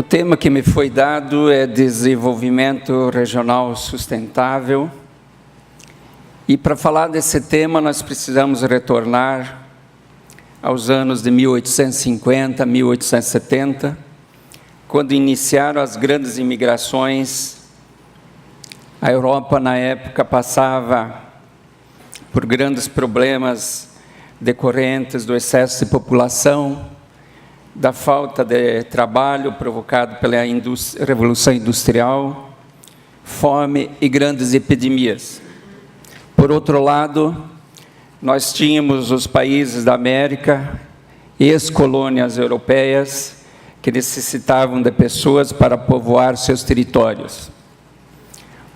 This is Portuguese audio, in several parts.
tema que me foi dado é desenvolvimento regional sustentável. E para falar desse tema, nós precisamos retornar aos anos de 1850, 1870, quando iniciaram as grandes imigrações. A Europa, na época, passava por grandes problemas decorrentes do excesso de população, da falta de trabalho provocado pela Revolução Industrial, fome e grandes epidemias. Por outro lado, nós tínhamos os países da América, ex-colônias europeias, que necessitavam de pessoas para povoar seus territórios.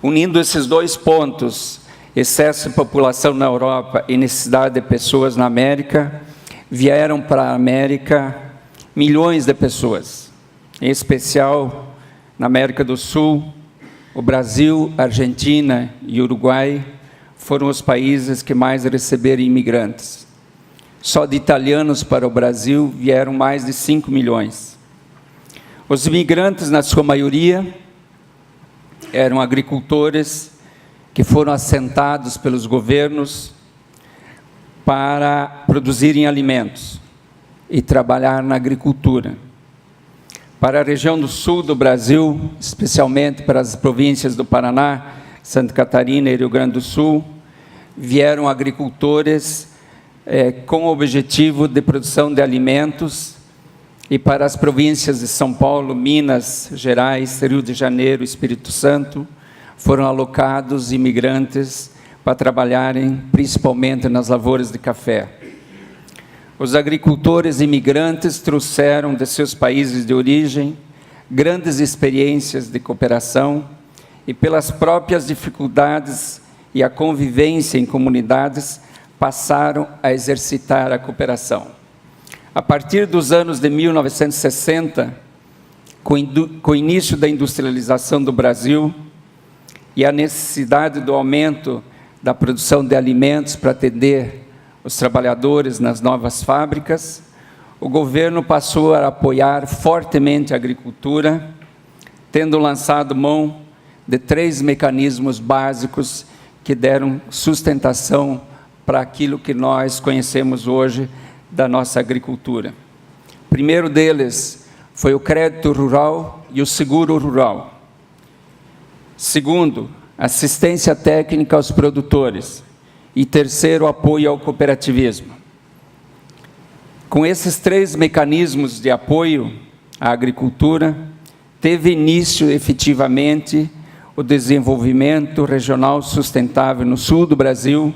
Unindo esses dois pontos, excesso de população na Europa e necessidade de pessoas na América, vieram para a América milhões de pessoas, em especial na América do Sul. O Brasil, Argentina e Uruguai foram os países que mais receberam imigrantes. Só de italianos para o Brasil vieram mais de 5 milhões. Os imigrantes, na sua maioria, eram agricultores que foram assentados pelos governos para produzirem alimentos e trabalhar na agricultura. Para a região do sul do Brasil, especialmente para as províncias do Paraná, Santa Catarina e Rio Grande do Sul, vieram agricultores com o objetivo de produção de alimentos, e para as províncias de São Paulo, Minas Gerais, Rio de Janeiro, Espírito Santo, foram alocados imigrantes para trabalharem principalmente nas lavouras de café. Os agricultores imigrantes trouxeram de seus países de origem grandes experiências de cooperação e, pelas próprias dificuldades e a convivência em comunidades, passaram a exercitar a cooperação. A partir dos anos de 1960, com o início da industrialização do Brasil e a necessidade do aumento da produção de alimentos para atender os trabalhadores nas novas fábricas, o governo passou a apoiar fortemente a agricultura, tendo lançado mão de 3 mecanismos básicos que deram sustentação para aquilo que nós conhecemos hoje da nossa agricultura. O primeiro deles foi o crédito rural e o seguro rural. Segundo, assistência técnica aos produtores. E terceiro, apoio ao cooperativismo. Com esses 3 mecanismos de apoio à agricultura, teve início efetivamente o desenvolvimento regional sustentável no sul do Brasil,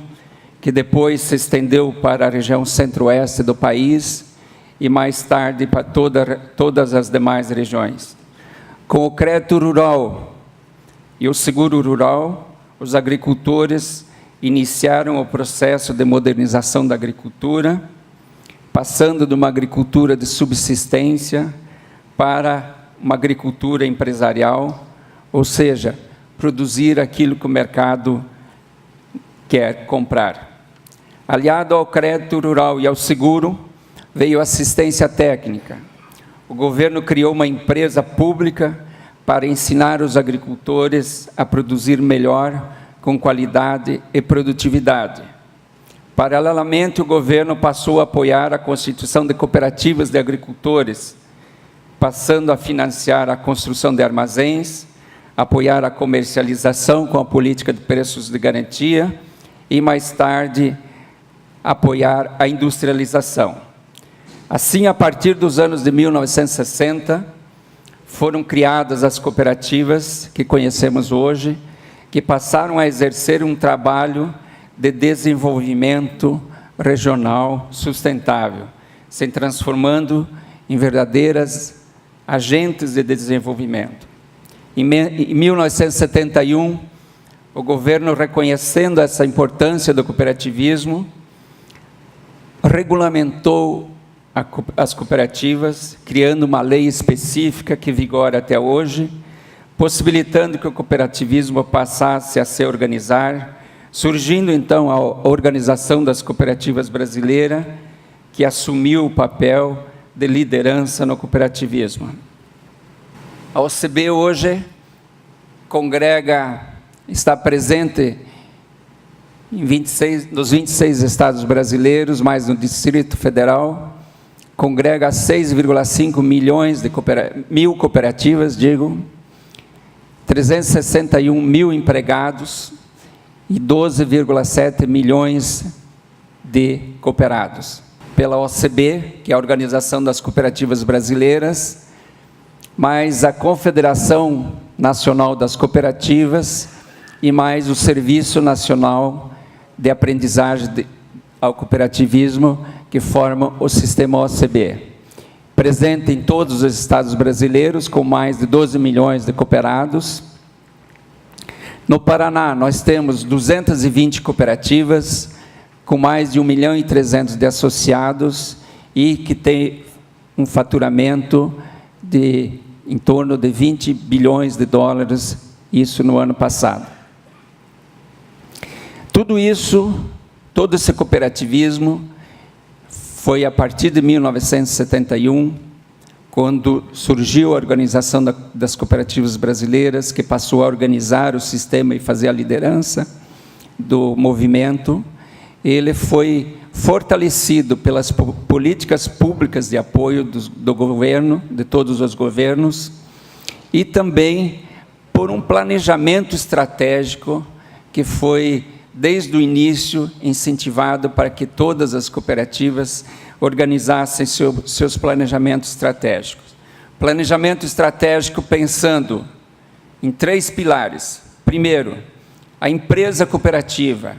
que depois se para a região centro-oeste do país e mais tarde para todas as demais regiões. Com o crédito rural e o seguro rural, os agricultores iniciaram o processo de modernização da agricultura, passando de uma agricultura de subsistência para uma agricultura empresarial, ou seja, produzir aquilo que o mercado quer comprar. Aliado ao crédito rural e ao seguro, veio a assistência técnica. O governo criou uma empresa pública para ensinar os agricultores a produzir melhor, com qualidade e produtividade. Paralelamente, o governo passou a apoiar a constituição de cooperativas de agricultores, passando a financiar a construção de armazéns, apoiar a comercialização com a política de preços de garantia e, mais tarde, apoiar a industrialização. Assim, a partir dos anos de 1960, foram criadas as cooperativas que conhecemos hoje, que passaram a exercer um trabalho de desenvolvimento regional sustentável, se transformando em verdadeiras agentes de desenvolvimento. Em 1971, o governo, reconhecendo essa importância do cooperativismo, regulamentou as cooperativas, criando uma lei específica que vigora até hoje, possibilitando que o cooperativismo passasse a se organizar, surgindo então a Organização das Cooperativas Brasileira, que assumiu o papel de liderança no cooperativismo. A OCB hoje está presente nos 26 estados brasileiros, mais no Distrito Federal, congrega 6,5 milhões de mil cooperativas, 361 mil empregados e 12,7 milhões de cooperados. Pela OCB, que é a Organização das Cooperativas Brasileiras, mais a Confederação Nacional das Cooperativas e mais o Serviço Nacional de Aprendizagem ao Cooperativismo, que formam o sistema OCB. Presente em todos os estados brasileiros, com mais de 12 milhões de cooperados. No Paraná, nós temos 220 cooperativas, com mais de 1.300.000 de associados, e que tem um faturamento de em torno de 20 bilhões de dólares, isso no ano passado. Tudo isso, todo esse cooperativismo, foi a partir de 1971, quando surgiu a Organização das Cooperativas Brasileiras, que passou a organizar o sistema e fazer a liderança do movimento. Ele foi fortalecido pelas políticas públicas de apoio do governo, de todos os governos, e também por um planejamento estratégico que foi, desde o início, incentivado para que todas as cooperativas organizassem seus planejamentos estratégicos. Planejamento estratégico pensando em 3 pilares. Primeiro, a empresa cooperativa,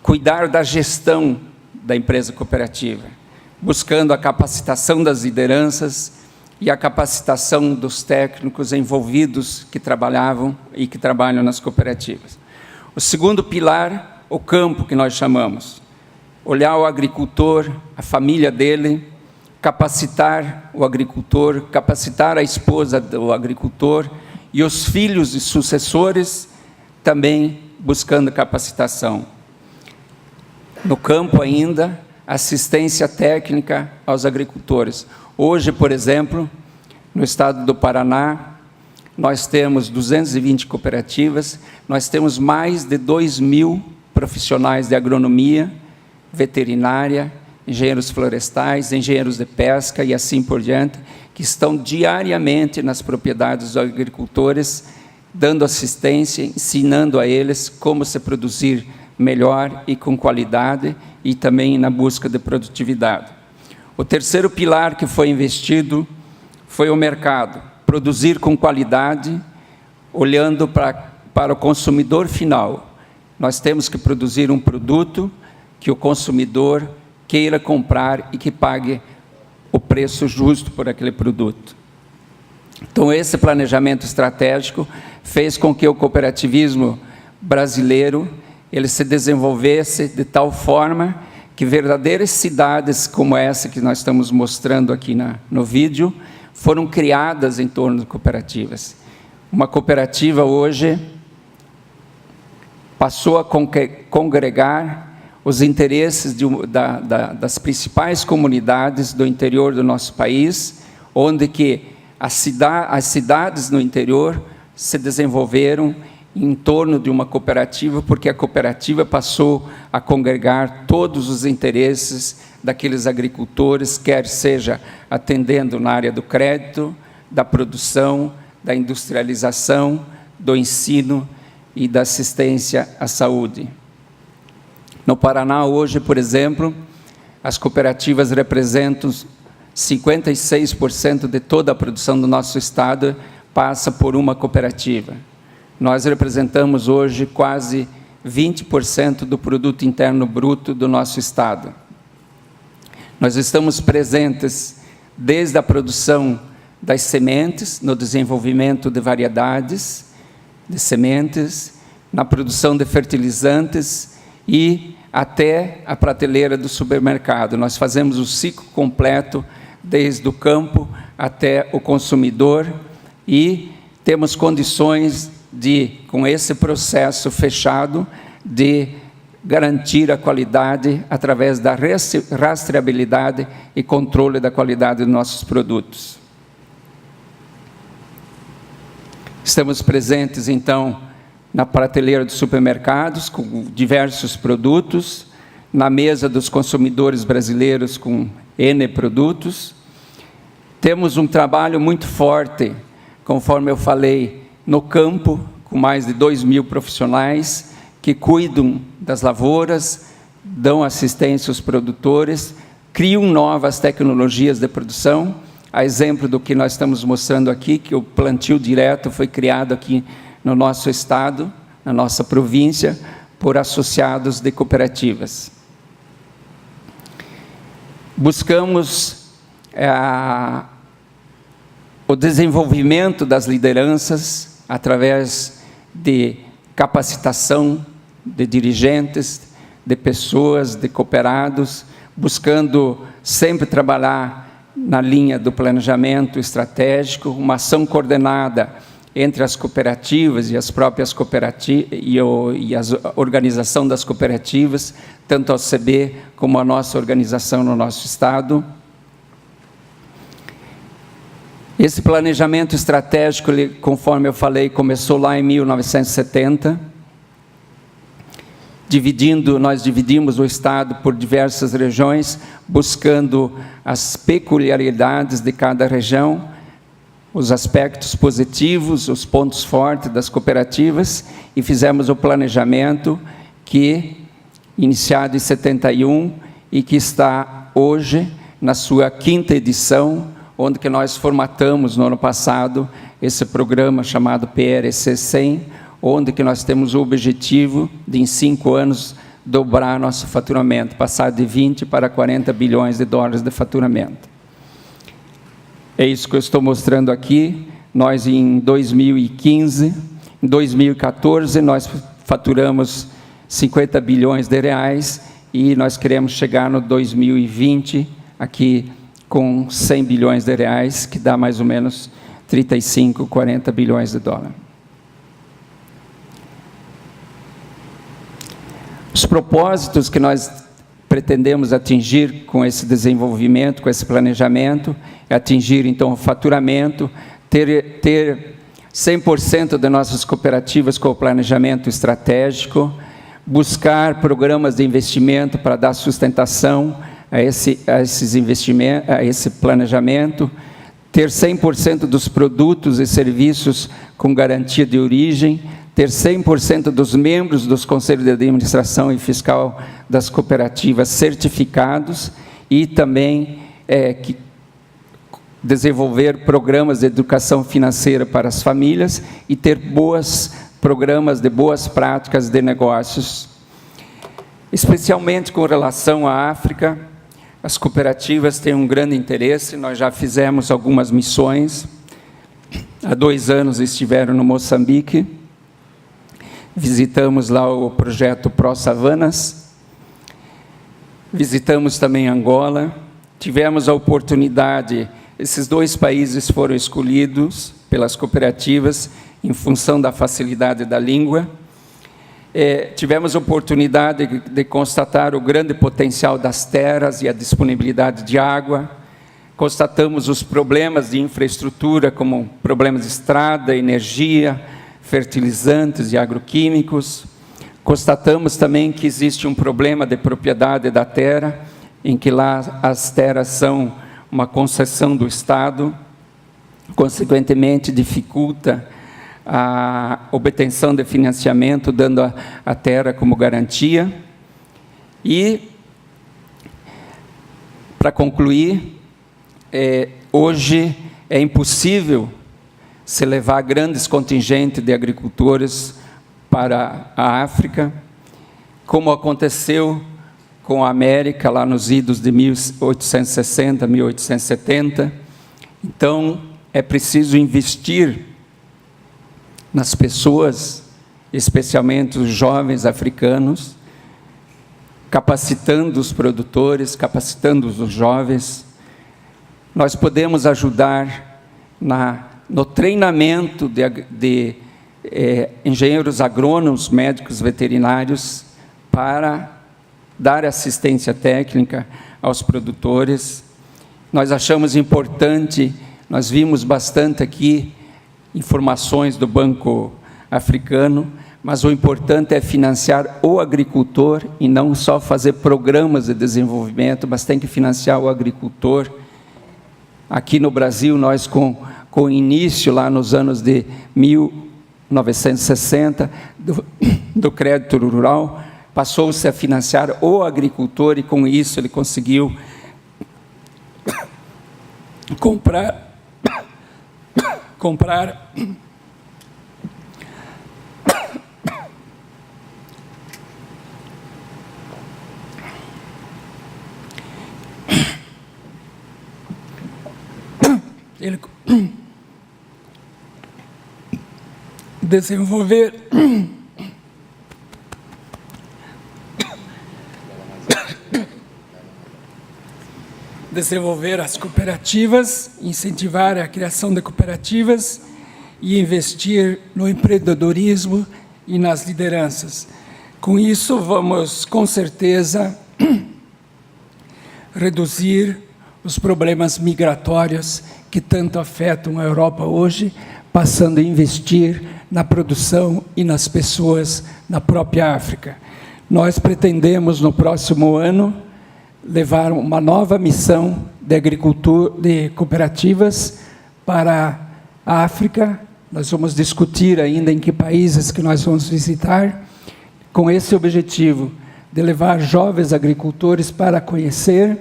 cuidar da gestão da empresa cooperativa, buscando a capacitação das lideranças e a capacitação dos técnicos envolvidos que trabalhavam e que trabalham nas cooperativas. O segundo pilar, o campo, que nós chamamos. Olhar o agricultor, a família dele, capacitar o agricultor, capacitar a esposa do agricultor e os filhos e sucessores também buscando capacitação. No campo ainda, assistência técnica aos agricultores. Hoje, por exemplo, no estado do Paraná, nós temos 220 cooperativas, nós temos mais de 2.000 profissionais de agronomia, veterinária, engenheiros florestais, engenheiros de pesca e assim por diante, que estão diariamente nas propriedades dos agricultores, dando assistência, ensinando a eles como se produzir melhor e com qualidade, e também na busca de produtividade. O terceiro pilar que foi investido foi o mercado, produzir com qualidade, olhando para o consumidor final. Nós temos que produzir um produto que o consumidor queira comprar e que pague o preço justo por aquele produto. Então, esse planejamento estratégico fez com que o cooperativismo brasileiro ele se desenvolvesse de tal forma que verdadeiras cidades como essa que nós estamos mostrando aqui no vídeo, foram criadas em torno de cooperativas. Uma cooperativa hoje passou a congregar os interesses das principais comunidades do interior do nosso país, onde que as cidades no interior se desenvolveram em torno de uma cooperativa, porque a cooperativa passou a congregar todos os interesses daqueles agricultores, quer seja atendendo na área do crédito, da produção, da industrialização, do ensino e da assistência à saúde. No Paraná, hoje, por exemplo, as cooperativas representam 56% de toda a produção do nosso estado, passa por uma cooperativa. Nós representamos hoje quase 20% do produto interno bruto do nosso estado. Nós estamos presentes desde a produção das sementes, no desenvolvimento de variedades de sementes, na produção de fertilizantes e até a prateleira do supermercado. Nós fazemos o ciclo completo, desde o campo até o consumidor, e temos condições de, com esse processo fechado, de garantir a qualidade através da rastreabilidade e controle da qualidade dos nossos produtos. Estamos presentes, então, na prateleira dos supermercados, com diversos produtos, na mesa dos consumidores brasileiros, com N produtos. Temos um trabalho muito forte, conforme eu falei, no campo, com mais de 2.000 profissionais que cuidam das lavouras, dão assistência aos produtores, criam novas tecnologias de produção, a exemplo do que nós estamos mostrando aqui, que o plantio direto foi criado aqui no nosso estado, na nossa província, por associados de cooperativas. Buscamos o desenvolvimento das lideranças através de capacitação de dirigentes, de pessoas, de cooperados, buscando sempre trabalhar na linha do planejamento estratégico, uma ação coordenada entre as cooperativas e as próprias cooperativas e a organização das cooperativas, tanto a OCB como a nossa organização no nosso estado. Esse planejamento estratégico, conforme eu falei, começou lá em 1970, nós dividimos o estado por diversas regiões, buscando as peculiaridades de cada região, os aspectos positivos, os pontos fortes das cooperativas, e fizemos o planejamento que, iniciado em 71, e que está hoje na sua 5ª edição, onde que nós formatamos no ano passado esse programa chamado PRC 100, onde que nós temos o objetivo de, em 5 anos, dobrar nosso faturamento, passar de 20 para 40 bilhões de dólares de faturamento. É isso que eu estou mostrando aqui. Nós, em 2015, em 2014, nós faturamos 50 bilhões de reais e nós queremos chegar no 2020, aqui com 100 bilhões de reais, que dá mais ou menos 35, 40 bilhões de dólares. Os propósitos que nós pretendemos atingir com esse desenvolvimento, com esse planejamento, é atingir, então, o faturamento, ter 100% de nossas cooperativas com o planejamento estratégico, buscar programas de investimento para dar sustentação a esses investimentos, a esse planejamento, ter 100% dos produtos e serviços com garantia de origem, ter 100% dos membros dos conselhos de administração e fiscal das cooperativas certificados e também desenvolver programas de educação financeira para as famílias e ter programas de boas práticas de negócios. Especialmente com relação à África, as cooperativas têm um grande interesse, nós já fizemos algumas missões, há 2 anos estiveram no Moçambique, visitamos lá o projeto Pro-Savanas, visitamos também Angola, tivemos a oportunidade, esses 2 países foram escolhidos pelas cooperativas em função da facilidade da língua. Tivemos a oportunidade de constatar o grande potencial das terras e a disponibilidade de água, constatamos os problemas de infraestrutura, como problemas de estrada, energia, fertilizantes e agroquímicos. Constatamos também que existe um problema de propriedade da terra, em que lá as terras são uma concessão do Estado, consequentemente dificulta a obtenção de financiamento, dando a terra como garantia. E, para concluir, hoje é impossível se levar grandes contingentes de agricultores para a África, como aconteceu com a América, lá nos idos de 1860, 1870. Então, é preciso investir nas pessoas, especialmente os jovens africanos, capacitando os produtores, capacitando os jovens. Nós podemos ajudar no treinamento de engenheiros agrônomos, médicos veterinários, para dar assistência técnica aos produtores. Nós achamos importante, nós vimos bastante aqui, informações do Banco Africano, mas o importante é financiar o agricultor e não só fazer programas de desenvolvimento, mas tem que financiar o agricultor. Aqui no Brasil, nós com início lá nos anos de 1960, do crédito rural, passou-se a financiar o agricultor e com isso ele conseguiu comprar desenvolver as cooperativas, incentivar a criação de cooperativas e investir no empreendedorismo e nas lideranças. Com isso, vamos, com certeza, reduzir os problemas migratórios que tanto afetam a Europa hoje, passando a investir na produção e nas pessoas na própria África. Nós pretendemos, no próximo ano, levar uma nova missão de agricultura, de cooperativas para a África. Nós vamos discutir ainda em que países que nós vamos visitar, com esse objetivo de levar jovens agricultores para conhecer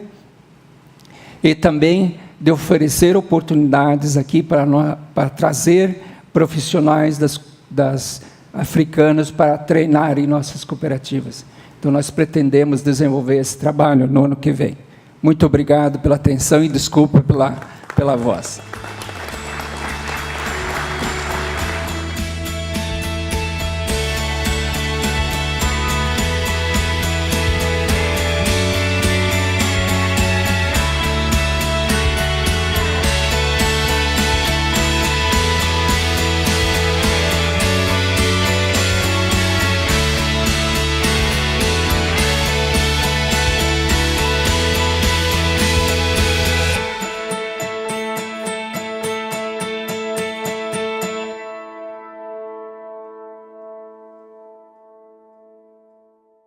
e também de oferecer oportunidades aqui para trazer profissionais das africanos para treinar em nossas cooperativas. Então, nós pretendemos desenvolver esse trabalho no ano que vem. Muito obrigado pela atenção e desculpa pela voz.